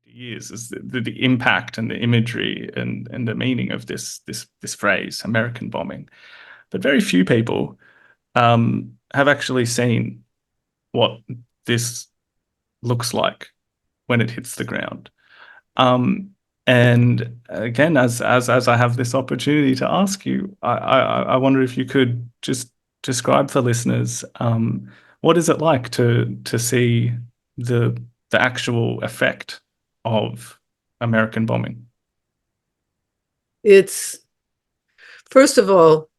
years is the impact and the imagery and the meaning of this phrase, American bombing. But very few people have actually seen what this looks like when it hits the ground. And again, as I have this opportunity to ask you, I wonder if you could just describe for listeners what is it like to see the actual effect of American bombing? It's, first of all,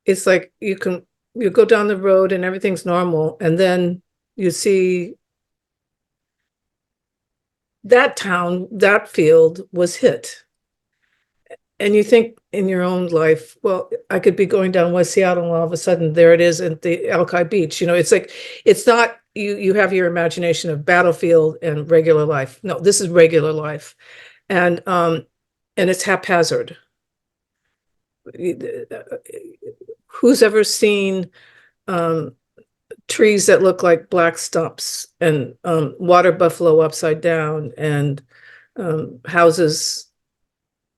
it's like you go down the road and everything's normal, and then you see that town, that field was hit. And you think in your own life, well, I could be going down West Seattle and all of a sudden there it is at the Alki Beach. It's like, it's not, you have your imagination of battlefield and regular life. No, this is regular life. And it's haphazard. Who's ever seen trees that look like black stumps and water buffalo upside down and houses?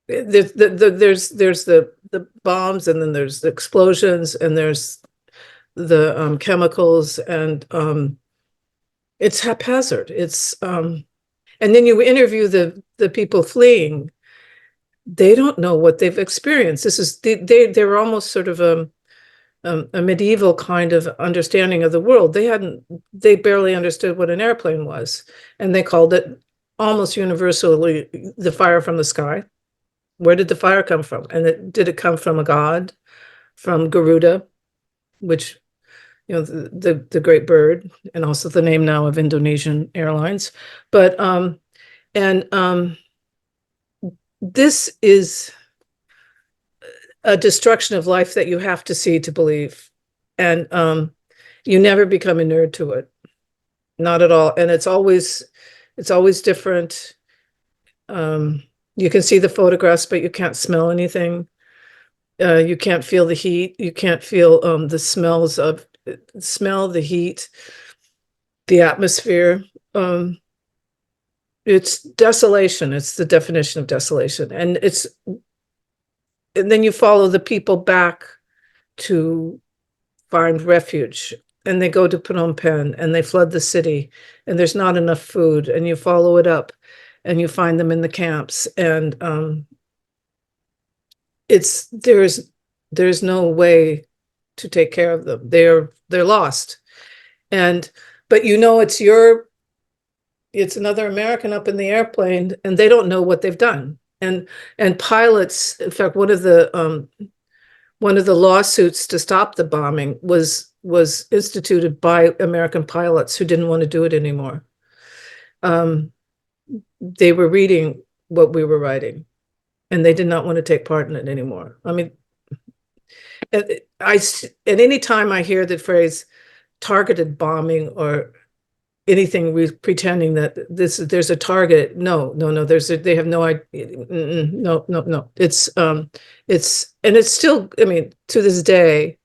There's the bombs, and then there's the explosions, and there's the chemicals, and it's haphazard. It's and then you interview the people fleeing. They don't know what they've experienced. This is they're almost sort of a medieval kind of understanding of the world. They barely understood what an airplane was, and they called it almost universally the fire from the sky. Where did the fire come from? And did it come from a god, from Garuda, which, the great bird, and also the name now of Indonesian Airlines. But this is a destruction of life that you have to see to believe, and you never become inured to it, not at all. And it's always different. You can see the photographs, but you can't smell anything. You can't feel the heat. You can't feel the smells of the heat, the atmosphere. It's desolation. It's the definition of desolation. And then you follow the people back to find refuge, and they go to Phnom Penh and they flood the city, and there's not enough food, and you follow it up and you find them in the camps, and there's no way to take care of them. They're lost. But it's another American up in the airplane, and they don't know what they've done. And pilots, in fact, one of the lawsuits to stop the bombing was instituted by American pilots who didn't want to do it anymore. They were reading what we were writing, and they did not want to take part in it anymore. I mean, at any time I hear the phrase targeted bombing or anything pretending that there's a target, no, they have no idea. No. It's still, I mean, to this day,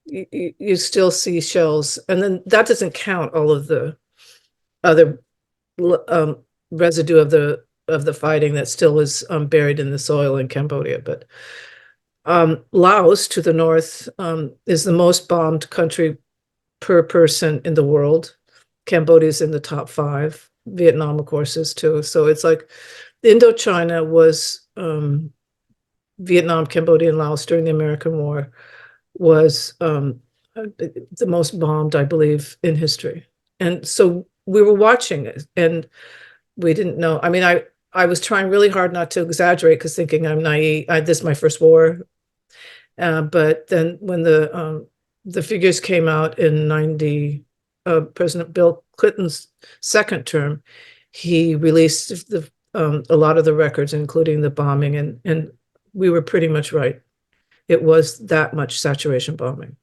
you still see shells, and then that doesn't count all of the other residue of the fighting that still is buried in the soil in Cambodia. But Laos to the north is the most bombed country per person in the world. Cambodia is in the top 5. Vietnam, of course, is too. So it's like Indochina was Vietnam, Cambodia, and Laos during the American War was the most bombed, I believe, in history. And so we were watching it, and we didn't know. I mean, I was trying really hard not to exaggerate, because thinking I'm naive. This is my first war. But then when the figures came out in 90, President Bill Clinton's second term, he released a lot of the records, including the bombing, and we were pretty much right. It was that much saturation bombing.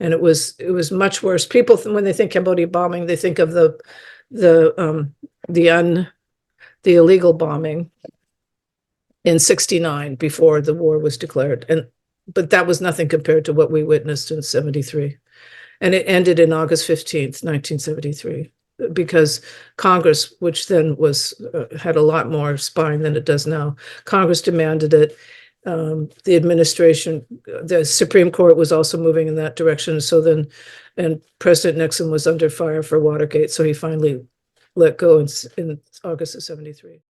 And it was much worse. People, when they think Cambodia bombing, they think of the illegal bombing in '69 before the war was declared, but that was nothing compared to what we witnessed in '73, and it ended in August 15th, 1973. because Congress, which then was had a lot more spine than it does now, Congress demanded it. The administration, the Supreme Court was also moving in that direction. So then, and President Nixon was under fire for Watergate, so he finally let go in August of '73.